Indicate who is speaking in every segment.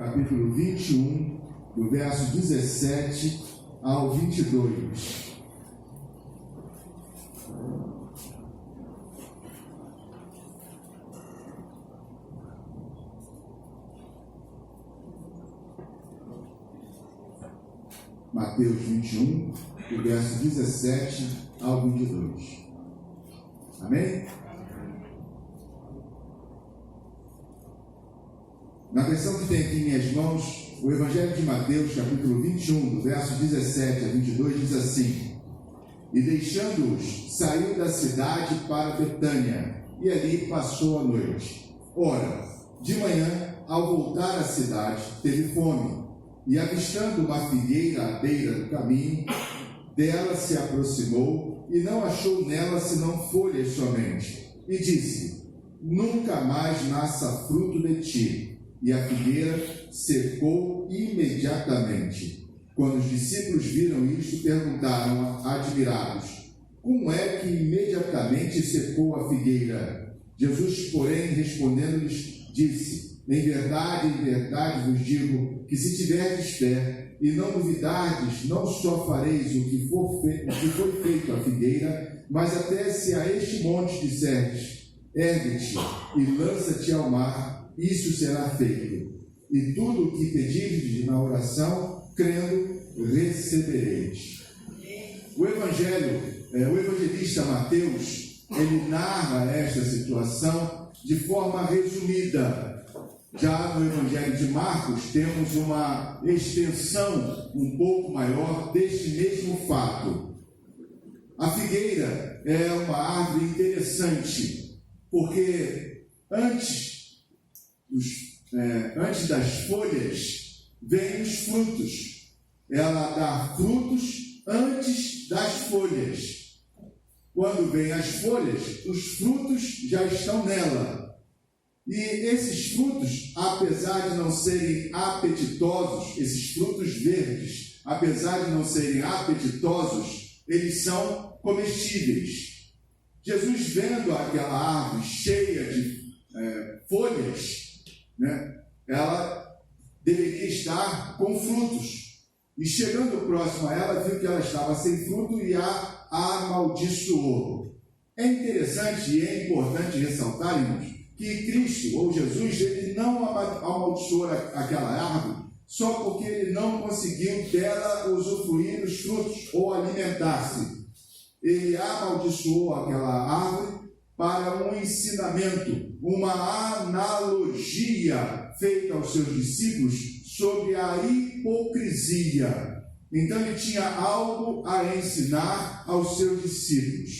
Speaker 1: capítulo 21, do verso 17 ao 22. Mateus 21, do verso 17 ao 22. Amém? Na versão que tem aqui em minhas mãos, o Evangelho de Mateus, capítulo 21, do verso 17 a 22, diz assim: E deixando-os, saiu da cidade para Betânia, e ali passou a noite. Ora, de manhã, ao voltar à cidade, teve fome, e avistando uma figueira à beira do caminho, dela se aproximou, e não achou nela senão folhas somente. E disse: Nunca mais nasça fruto de ti. E a figueira secou imediatamente. Quando os discípulos viram isto, perguntaram, admirados: Como é que imediatamente secou a figueira? Jesus, porém, respondendo-lhes, disse: Em verdade vos digo, que se tiverdes fé e não duvidardes, não só fareis o que foi feito à figueira, mas até se a este monte disserdes: Ergue-te e lança-te ao mar, isso será feito. E tudo o que pedirdes na oração, crendo, recebereis. O evangelista Mateus, ele narra esta situação de forma resumida. Já no Evangelho de Marcos, temos uma extensão um pouco maior deste mesmo fato. A figueira é uma árvore interessante, porque antes das folhas, vêm os frutos. Ela dá frutos antes das folhas. Quando vêm as folhas, os frutos já estão nela. E esses frutos, apesar de não serem apetitosos, esses frutos verdes, apesar de não serem apetitosos, eles são comestíveis. Jesus, vendo aquela árvore cheia de folhas, ela deveria estar com frutos. E chegando próximo a ela, viu que ela estava sem fruto e a amaldiçoou. É interessante e é importante ressaltarmos que Cristo, ou Jesus, ele não amaldiçoou aquela árvore só porque ele não conseguiu dela usufruir os frutos ou alimentar-se. Ele amaldiçoou aquela árvore para um ensinamento, uma analogia feita aos seus discípulos sobre a hipocrisia. Então ele tinha algo a ensinar aos seus discípulos.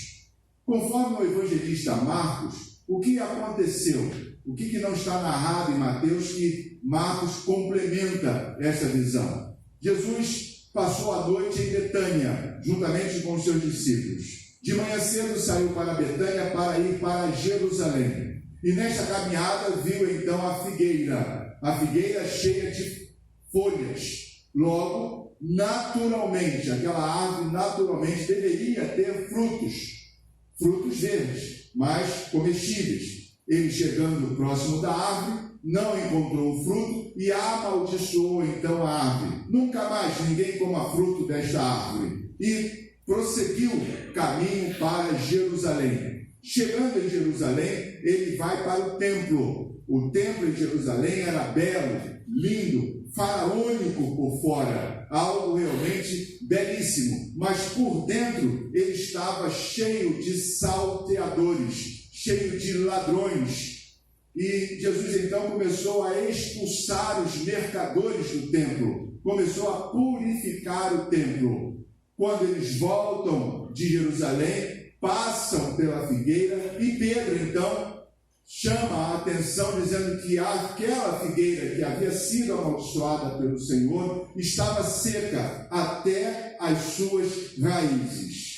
Speaker 1: Conforme o evangelista Marcos, o que aconteceu? O que não está narrado em Mateus que Marcos complementa essa visão? Jesus passou a noite em Betânia, juntamente com os seus discípulos. De manhã cedo saiu para Betânia para ir para Jerusalém. E nesta caminhada viu então a figueira cheia de folhas. Logo, naturalmente, aquela árvore naturalmente deveria ter frutos verdes, mas comestíveis. Ele, chegando próximo da árvore, não encontrou o fruto e amaldiçoou então a árvore. Nunca mais ninguém coma fruto desta árvore. E prosseguiu caminho para Jerusalém. Chegando em Jerusalém, ele vai para o templo. O templo em Jerusalém era belo, lindo, faraônico por fora, algo realmente belíssimo, mas por dentro ele estava cheio de salteadores, cheio de ladrões. E Jesus então começou a expulsar os mercadores do templo, começou a purificar o templo. Quando eles voltam de Jerusalém, passam pela figueira e Pedro então chama a atenção dizendo que aquela figueira que havia sido amaldiçoada pelo Senhor estava seca até as suas raízes.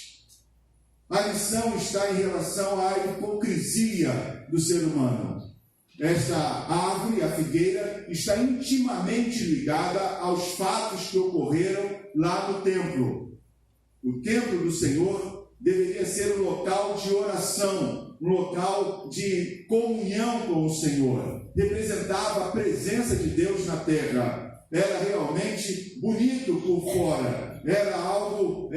Speaker 1: A lição está em relação à hipocrisia do ser humano. Esta árvore, a figueira, está intimamente ligada aos fatos que ocorreram lá no templo. O templo do Senhor deveria ser um local de oração, um local de comunhão com o Senhor, representava a presença de Deus na terra. Era realmente bonito por fora, era algo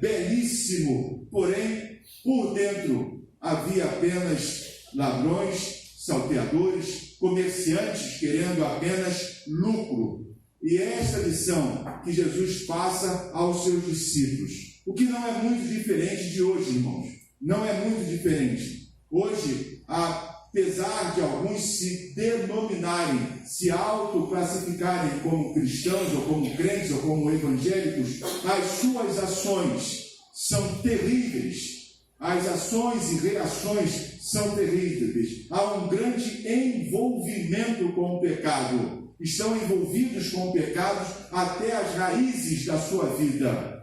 Speaker 1: belíssimo, porém, por dentro havia apenas ladrões, salteadores, comerciantes querendo apenas lucro. E é esta lição que Jesus passa aos seus discípulos, o que não é muito diferente de hoje, irmãos. Não é muito diferente. Hoje, apesar de alguns se denominarem, se autoclassificarem como cristãos, ou como crentes, ou como evangélicos, as suas ações são terríveis. As ações e reações são terríveis. Há um grande envolvimento com o pecado. Estão envolvidos com o pecado até as raízes da sua vida.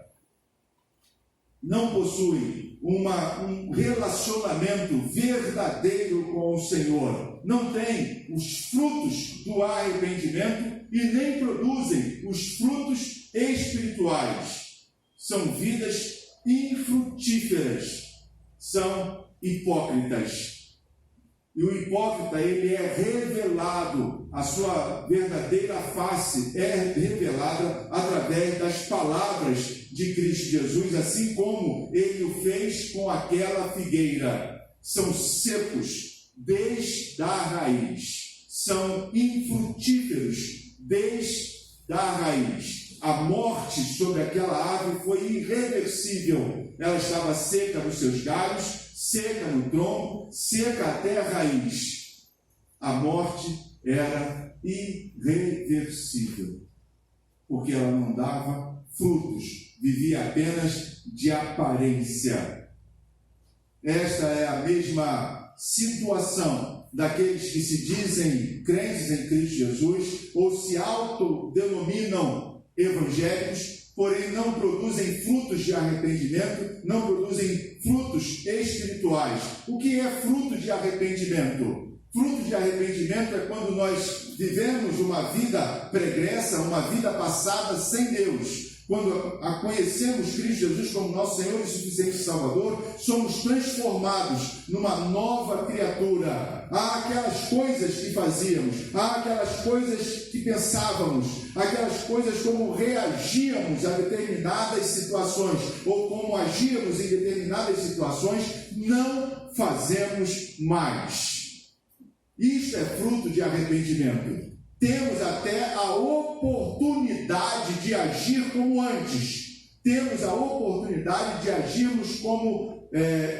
Speaker 1: Não possuem um relacionamento verdadeiro com o Senhor. Não têm os frutos do arrependimento e nem produzem os frutos espirituais. São vidas infrutíferas. São hipócritas. E o hipócrita, ele é revelado, a sua verdadeira face é revelada através das palavras de Cristo Jesus, assim como ele o fez com aquela figueira. São secos desde a raiz, são infrutíferos desde a raiz. A morte sobre aquela árvore foi irreversível. Ela estava seca nos seus galhos, seca no tronco, seca até a raiz. A morte era irreversível, porque ela não dava frutos, vivia apenas de aparência. Esta é a mesma situação daqueles que se dizem crentes em Cristo Jesus, ou se autodenominam evangélicos, porém não produzem frutos de arrependimento, não produzem frutos espirituais. O que é fruto de arrependimento? Fruto de arrependimento é quando nós vivemos uma vida pregressa, uma vida passada sem Deus. Quando conhecemos Cristo Jesus como nosso Senhor e suficiente Salvador, somos transformados numa nova criatura. Há aquelas coisas que fazíamos, há aquelas coisas que pensávamos, aquelas coisas como reagíamos a determinadas situações, ou como agíamos em determinadas situações, não fazemos mais. Isto é fruto de arrependimento. Temos até a oportunidade de agir como antes. Temos a oportunidade de agirmos como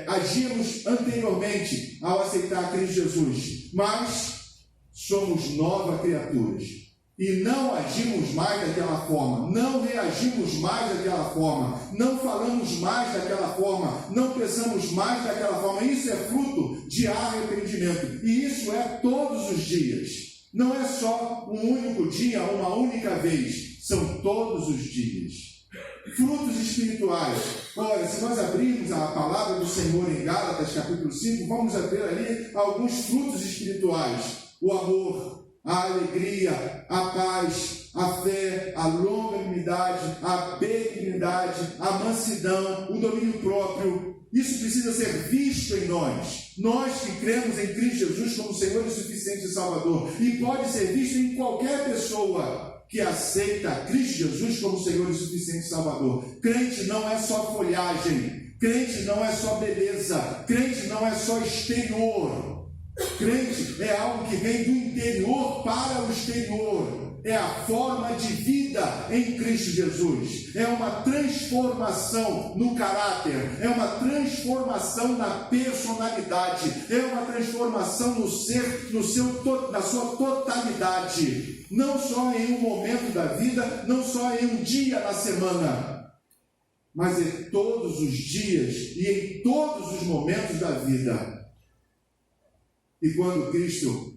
Speaker 1: agimos anteriormente ao aceitar Cristo Jesus. Mas somos novas criaturas. E não agimos mais daquela forma. Não reagimos mais daquela forma. Não falamos mais daquela forma. Não pensamos mais daquela forma. Isso é fruto de arrependimento. E isso é todos os dias. Não é só um único dia, uma única vez. São todos os dias. Frutos espirituais. Olha, se nós abrirmos a palavra do Senhor em Gálatas, capítulo 5, vamos ver ali alguns frutos espirituais. O amor, a alegria, a paz, a fé, a longanimidade, a benignidade, a mansidão, o domínio próprio. Isso precisa ser visto em nós. Nós que cremos em Cristo Jesus como Senhor e suficiente Salvador. E pode ser visto em qualquer pessoa que aceita Cristo Jesus como Senhor e suficiente Salvador. Crente não é só folhagem. Crente não é só beleza. Crente não é só exterior. Crente é algo que vem do interior para o exterior. É a forma de vida em Cristo Jesus. É uma transformação no caráter. É uma transformação na personalidade. É uma transformação no ser, na sua totalidade. Não só em um momento da vida, não só em um dia na semana, mas em todos os dias e em todos os momentos da vida. E quando Cristo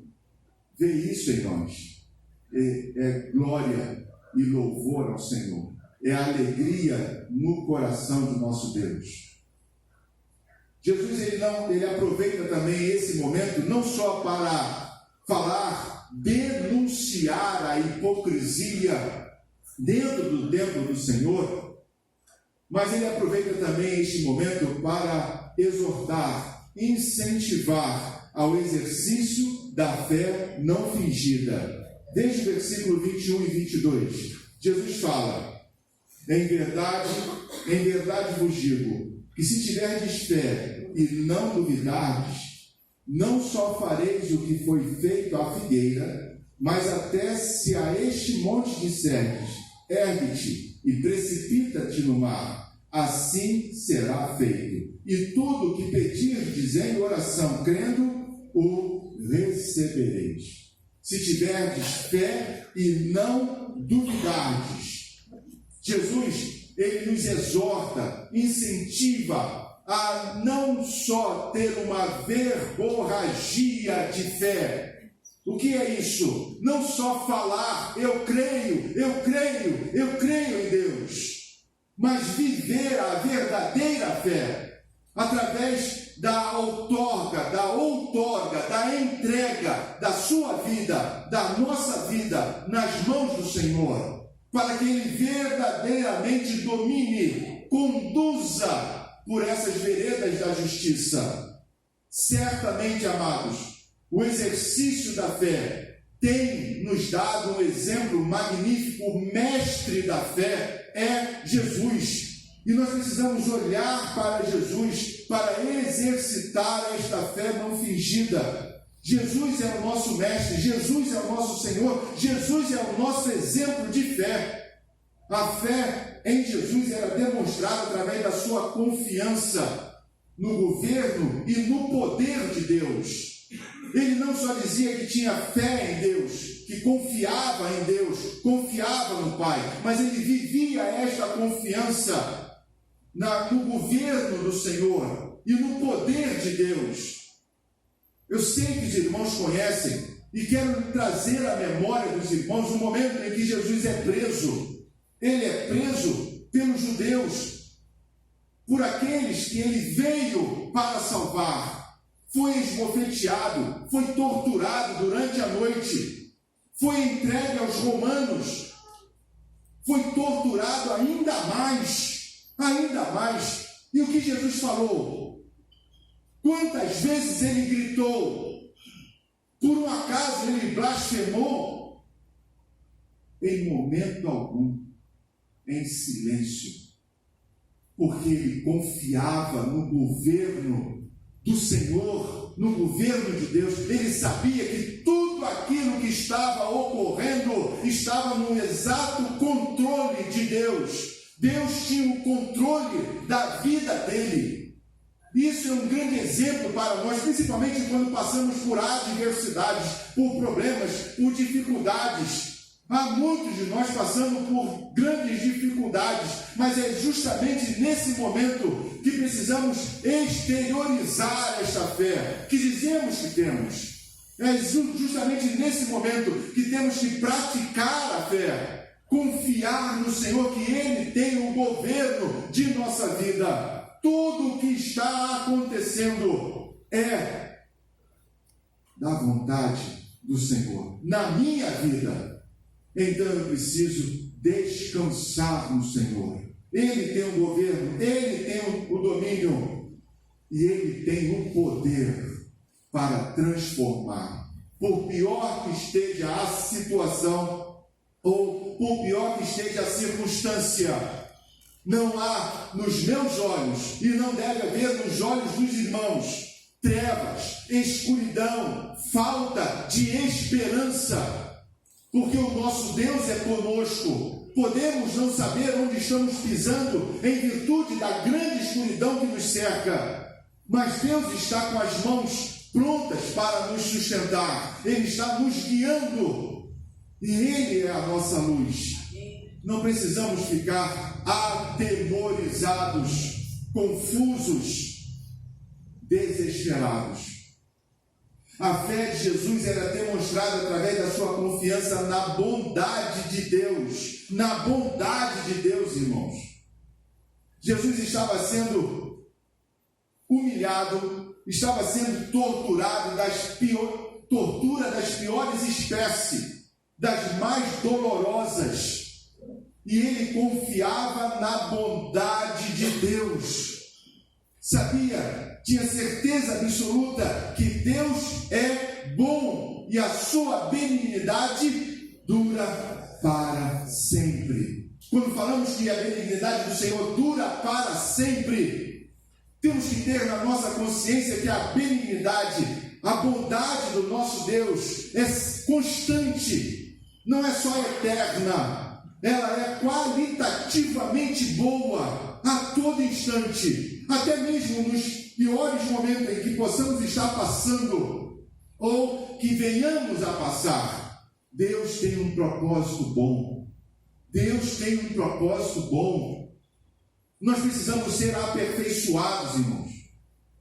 Speaker 1: vê isso em nós, é glória e louvor ao Senhor. É alegria no coração do nosso Deus. Jesus ele aproveita também esse momento não só para falar, denunciar a hipocrisia dentro do templo do Senhor, mas ele aproveita também este momento para exortar, incentivar ao exercício da fé não fingida. Desde o versículo 21 e 22, Jesus fala: em verdade vos digo, que se tiverdes fé e não duvidardes, não só fareis o que foi feito à figueira, mas até se a este monte disserdes: ergue-te e precipita-te no mar, assim será feito. E tudo o que pedirdes em oração, crendo, o recebereis. Se tiverdes fé e não duvidardes. Jesus, ele nos exorta, incentiva a não só ter uma verborragia de fé. O que é isso? Não só falar, eu creio em Deus, mas viver a verdadeira fé, através da outorga, da entrega da sua vida, da nossa vida, nas mãos do Senhor, para que Ele verdadeiramente domine, conduza por essas veredas da justiça. Certamente, amados, o exercício da fé tem nos dado um exemplo magnífico. O mestre da fé é Jesus. E nós precisamos olhar para Jesus para exercitar esta fé não fingida. Jesus é o nosso mestre, Jesus é o nosso Senhor, Jesus é o nosso exemplo de fé. A fé em Jesus era demonstrada através da sua confiança no governo e no poder de Deus. Ele não só dizia que tinha fé em Deus, que confiava em Deus, confiava no Pai, mas ele vivia esta confiança no governo do Senhor e no poder de Deus. Eu sei que os irmãos conhecem e quero trazer à memória dos irmãos o momento em que Jesus é preso. Ele é preso pelos judeus, por aqueles que ele veio para salvar. Foi esbofeteado, foi torturado durante a noite, foi entregue aos romanos, foi torturado ainda mais. E o que Jesus falou? Quantas vezes ele gritou? Por um acaso ele blasfemou? Em momento algum, em silêncio, porque ele confiava no governo do Senhor, no governo de Deus. Ele sabia que tudo aquilo que estava ocorrendo estava no exato controle de Deus. Deus tinha o controle da vida dele. Isso é um grande exemplo para nós, principalmente quando passamos por adversidades, por problemas, por dificuldades. Há muitos de nós passando por grandes dificuldades, mas é justamente nesse momento que precisamos exteriorizar esta fé que dizemos que temos. É justamente nesse momento que temos que praticar a fé, confiar no Senhor, que Ele tem o governo de nossa vida. Tudo o que está acontecendo é da vontade do Senhor na minha vida. Então eu preciso descansar no Senhor. Ele tem o governo, Ele tem o domínio e Ele tem o poder para transformar. Por pior que esteja a situação, ou por pior que esteja a circunstância, não há nos meus olhos, e não deve haver nos olhos dos irmãos, trevas, escuridão, falta de esperança. Porque o nosso Deus é conosco. Podemos não saber onde estamos pisando em virtude da grande escuridão que nos cerca, mas Deus está com as mãos prontas para nos sustentar. Ele está nos guiando e Ele é a nossa luz. Não precisamos ficar atemorizados, confusos, desesperados. A fé de Jesus era demonstrada através da sua confiança na bondade de Deus. Na bondade de Deus, irmãos. Jesus estava sendo humilhado, estava sendo torturado, tortura das piores espécies, das mais dolorosas. E ele confiava na bondade de Deus. Sabia tinha certeza absoluta que Deus é bom e a sua benignidade dura para sempre. Quando falamos que a benignidade do Senhor dura para sempre, temos que ter na nossa consciência que a benignidade, a bondade do nosso Deus é constante, não é só eterna, ela é qualitativamente boa a todo instante, até mesmo nos piores momentos em que possamos estar passando ou que venhamos a passar. Deus tem um propósito bom. Deus tem um propósito bom. Nós precisamos ser aperfeiçoados, irmãos.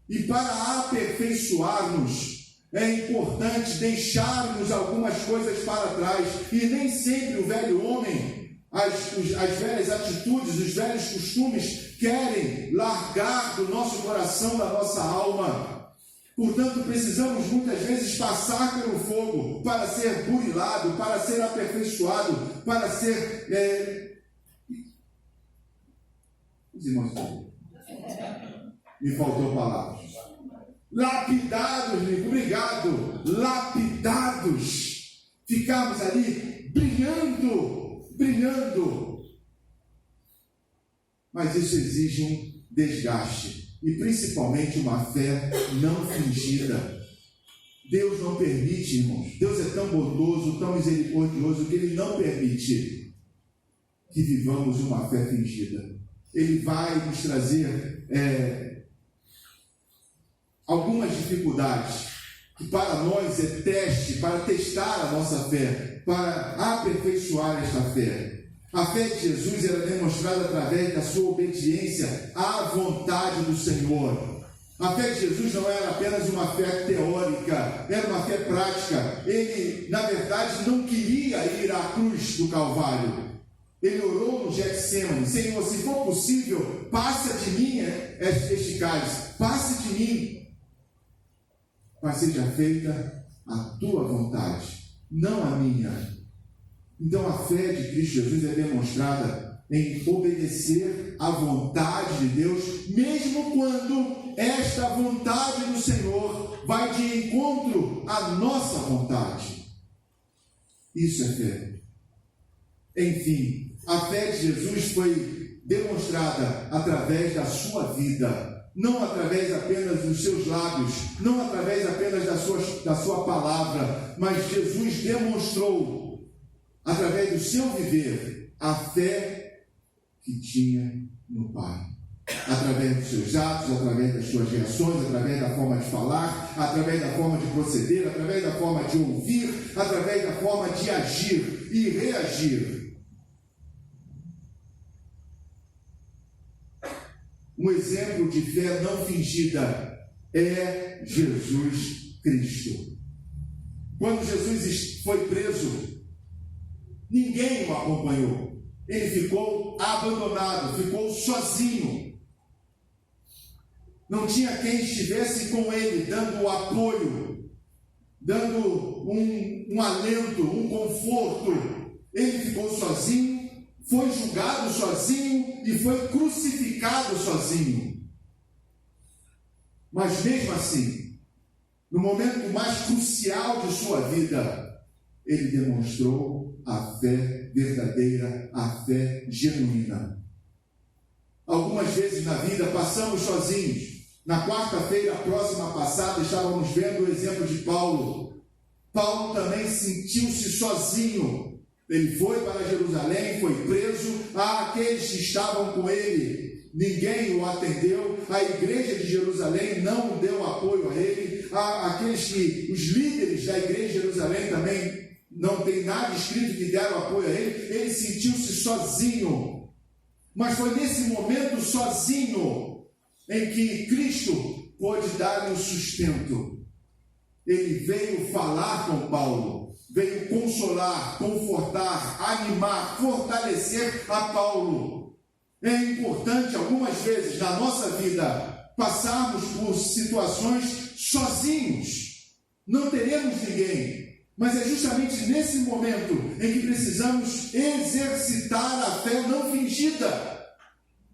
Speaker 1: E para aperfeiçoar-nos, é importante deixarmos algumas coisas para trás. E nem sempre o velho homem, as velhas atitudes, os velhos costumes querem largar do nosso coração, da nossa alma. Portanto, precisamos muitas vezes passar pelo fogo para ser burilado, para ser aperfeiçoado, para ser... Os irmãos, me faltou palavras. Lapidados, obrigado. Lapidados. Ficarmos ali brilhando. Mas isso exige um desgaste. E principalmente uma fé não fingida. Deus não permite, irmãos. Deus é tão bondoso, tão misericordioso, que Ele não permite que vivamos uma fé fingida. Ele vai nos trazer algumas dificuldades, que para nós é teste, para testar a nossa fé, para aperfeiçoar esta fé. A fé de Jesus era demonstrada através da sua obediência à vontade do Senhor. A fé de Jesus não era apenas uma fé teórica, era uma fé prática. Ele, na verdade, não queria ir à cruz do Calvário. Ele orou no Getsêmani: Senhor, se for possível, passa de mim este cálice, passe de mim, mas seja feita a tua vontade, não a minha. Então a fé de Cristo Jesus é demonstrada em obedecer à vontade de Deus, mesmo quando esta vontade do Senhor vai de encontro à nossa vontade. Isso é fé. Enfim, a fé de Jesus foi demonstrada através da sua vida, não através apenas dos seus lábios, não através apenas da sua palavra, mas Jesus demonstrou através do seu viver a fé que tinha no Pai, através dos seus atos, através das suas reações, através da forma de falar, através da forma de proceder, através da forma de ouvir, através da forma de agir e reagir. Um exemplo de fé não fingida é Jesus Cristo. Quando Jesus foi preso, ninguém o acompanhou. Ele ficou abandonado, ficou sozinho. Não tinha quem estivesse com ele, dando o apoio, dando um alento, um conforto. Ele ficou sozinho, foi julgado sozinho e foi crucificado sozinho. Mas mesmo assim, no momento mais crucial de sua vida, ele demonstrou a fé verdadeira, a fé genuína. Algumas vezes na vida passamos sozinhos. Na quarta-feira próxima passada estávamos vendo o exemplo de Paulo. Paulo também sentiu-se sozinho. Ele foi para Jerusalém, foi preso. Aqueles que estavam com ele, ninguém o atendeu. A igreja de Jerusalém não deu apoio a ele. Os líderes da igreja de Jerusalém também não tem nada escrito que deram apoio a ele. Ele sentiu-se sozinho. Mas foi nesse momento sozinho em que Cristo pôde dar-lhe o sustento. Ele veio falar com Paulo, veio consolar, confortar, animar, fortalecer a Paulo. É importante algumas vezes na nossa vida passarmos por situações sozinhos. Não teremos ninguém. Mas é justamente nesse momento em que precisamos exercitar a fé não fingida.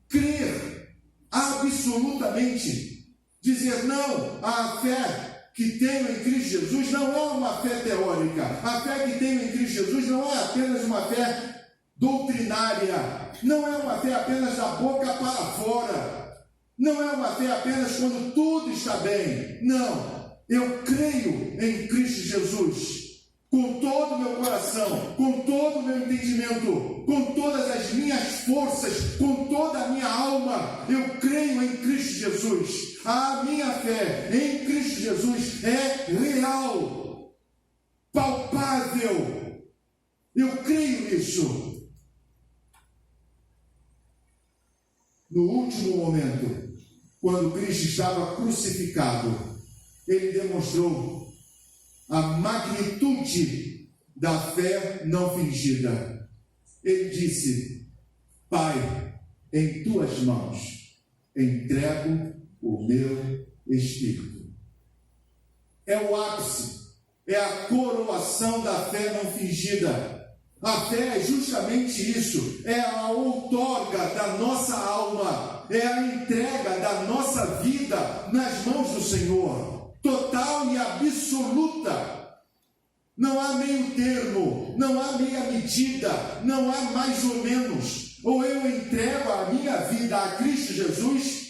Speaker 1: Crer absolutamente, dizer não à fé que tenho em Cristo Jesus não é uma fé teórica. A fé que tenho em Cristo Jesus não é apenas uma fé doutrinária, não é uma fé apenas da boca para fora, não é uma fé apenas quando tudo está bem. Não, eu creio em Cristo Jesus com todo o meu coração, com todo o meu entendimento, com todas as minhas forças, com toda a minha alma. Eu creio em Cristo Jesus. A minha fé em Cristo Jesus é real, palpável. Eu creio nisso. No último momento, quando Cristo estava crucificado, ele demonstrou a magnitude da fé não fingida. Ele disse: Pai, em tuas mãos entrego o meu espírito. É o ápice, é a coroação da fé não fingida. A fé é justamente isso, é a outorga da nossa alma, é a entrega da nossa vida nas mãos do Senhor, total e absoluta. Não há meio termo, não há meia medida, não há mais ou menos. Ou eu entrego a minha vida a Cristo Jesus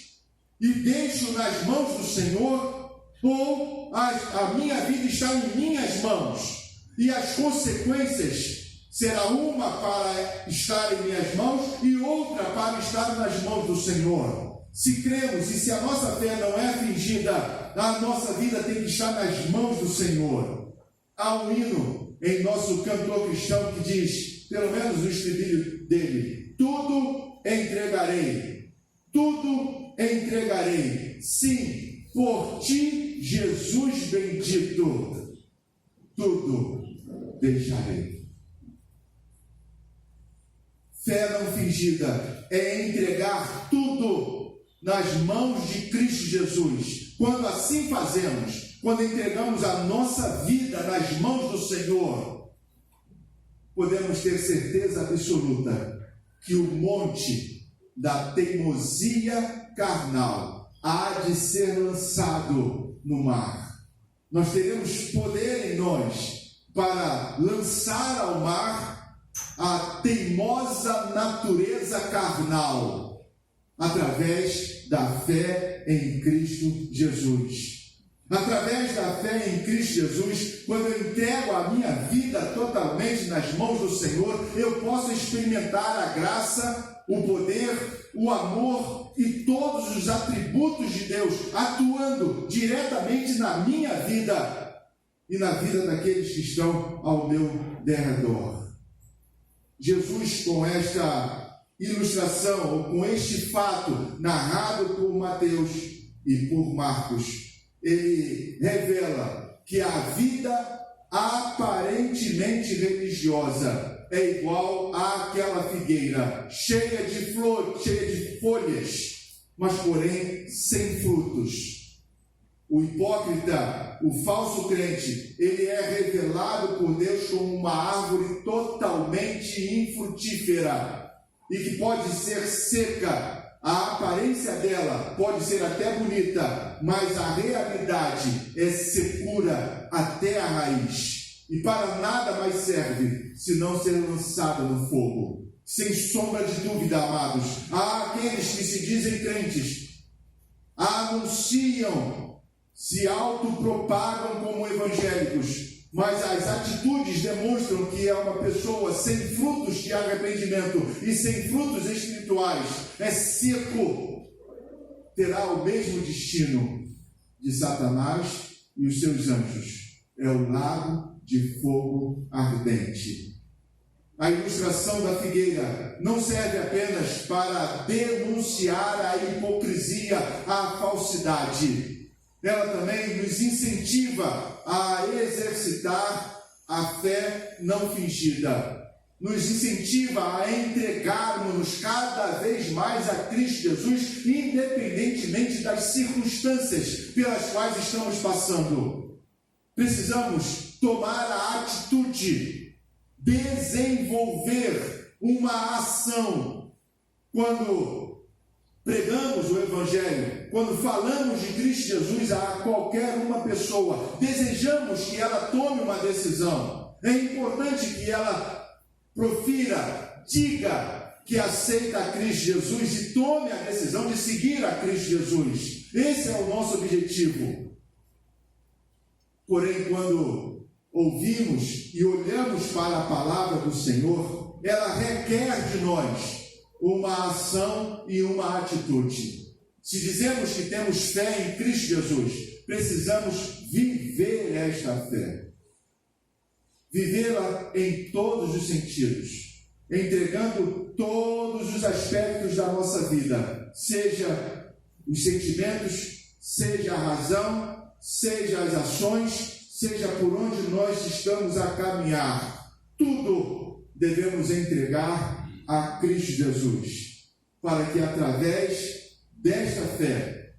Speaker 1: e deixo nas mãos do Senhor, ou a minha vida está em minhas mãos e as consequências será uma para estar em minhas mãos e outra para estar nas mãos do Senhor. Se cremos e se a nossa fé não é fingida, a nossa vida tem que estar nas mãos do Senhor. Há um hino em nosso cantor cristão que diz, pelo menos o estribilho dele: tudo entregarei, tudo entregarei, sim, por ti, Jesus bendito, tudo deixarei. Fé não fingida é entregar tudo nas mãos de Cristo Jesus. Quando assim fazemos, quando entregamos a nossa vida nas mãos do Senhor, podemos ter certeza absoluta que o monte da teimosia carnal há de ser lançado no mar. Nós teremos poder em nós para lançar ao mar a teimosa natureza carnal, através da fé em Cristo Jesus. Através da fé em Cristo Jesus, quando eu entrego a minha vida totalmente nas mãos do Senhor, eu posso experimentar a graça, o poder, o amor e todos os atributos de Deus atuando diretamente na minha vida e na vida daqueles que estão ao meu derredor. Jesus, com esta ilustração, ou com este fato narrado por Mateus e por Marcos, ele revela que a vida aparentemente religiosa é igual àquela figueira, cheia de flores, cheia de folhas, mas porém sem frutos. O hipócrita, o falso crente, ele é revelado por Deus como uma árvore totalmente infrutífera e que pode ser seca. A aparência dela pode ser até bonita, mas a realidade é secura até a raiz. E para nada mais serve se não ser lançada no fogo. Sem sombra de dúvida, amados, há aqueles que se dizem crentes, anunciam, se autopropagam como evangélicos, mas as atitudes demonstram que é uma pessoa sem frutos de arrependimento e sem frutos espirituais, é seco, terá o mesmo destino de Satanás e os seus anjos, é o lago de fogo ardente. A ilustração da figueira não serve apenas para denunciar a hipocrisia, a falsidade. Ela também nos incentiva a exercitar a fé não fingida. Nos incentiva a entregarmos cada vez mais a Cristo Jesus, independentemente das circunstâncias pelas quais estamos passando. Precisamos tomar a atitude, desenvolver uma ação. Quando pregamos o Evangelho, quando falamos de Cristo Jesus a qualquer uma pessoa, desejamos que ela tome uma decisão. É importante que ela profira, diga que aceita a Cristo Jesus e tome a decisão de seguir a Cristo Jesus. Esse é o nosso objetivo. Porém, quando ouvimos e olhamos para a palavra do Senhor, ela requer de nós uma ação e uma atitude. Se dizemos que temos fé em Cristo Jesus, precisamos viver esta fé. Vivê-la em todos os sentidos, entregando todos os aspectos da nossa vida, seja os sentimentos, seja a razão, seja as ações, seja por onde nós estamos a caminhar. Tudo devemos entregar a Cristo Jesus, para que através desta fé,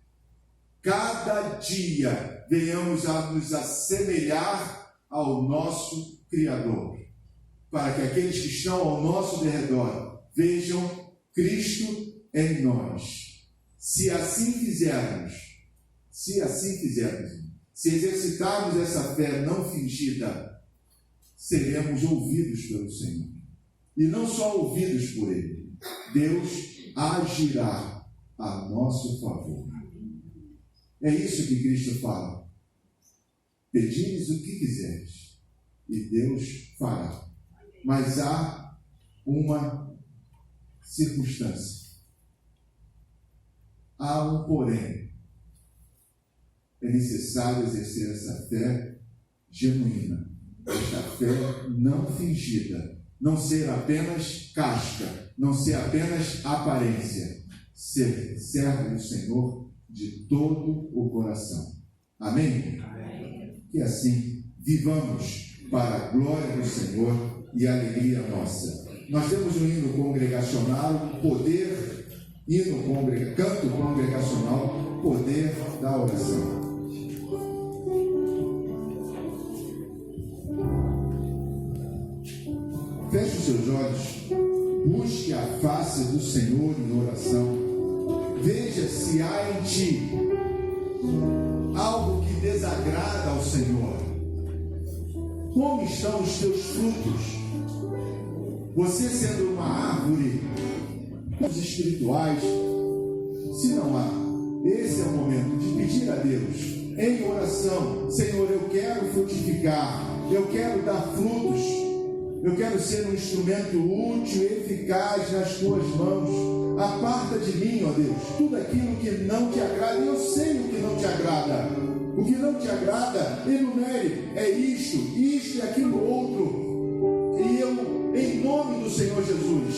Speaker 1: cada dia venhamos a nos assemelhar ao nosso Criador, para que aqueles que estão ao nosso derredor vejam Cristo em nós. Se assim fizermos, se exercitarmos essa fé não fingida, seremos ouvidos pelo Senhor. E não só ouvidos por Ele, Deus agirá a nosso favor. É isso que Cristo fala. Pedires o que quiseres, e Deus fará. Mas há uma circunstância. Há um porém. É necessário exercer essa fé genuína, esta fé não fingida. Não ser apenas casca, não ser apenas aparência, ser servo do Senhor de todo o coração. Amém? Amém. Que assim vivamos para a glória do Senhor e a alegria nossa. Nós temos um hino congregacional, canto congregacional, poder da oração. Feche os seus olhos, busque a face do Senhor em oração. Veja se há em ti algo que desagrada ao Senhor. Como estão os teus frutos? Você sendo uma árvore, os espirituais, se não há, esse é o momento de pedir a Deus, em oração: Senhor, eu quero frutificar, eu quero dar frutos. Eu quero ser um instrumento útil e eficaz nas tuas mãos. Aparta de mim, ó Deus, tudo aquilo que não te agrada. E eu sei o que não te agrada. O que não te agrada, enumere. É isto e aquilo outro. E eu, em nome do Senhor Jesus,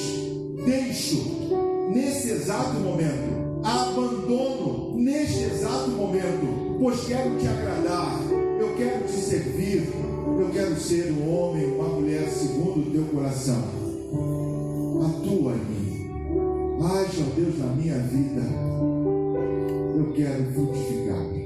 Speaker 1: deixo nesse exato momento, abandono neste exato momento, pois quero te agradar, eu quero te servir. Eu quero ser um homem, uma mulher segundo o teu coração. Atua em mim. Age, ó Deus, na minha vida. Eu quero frutificar.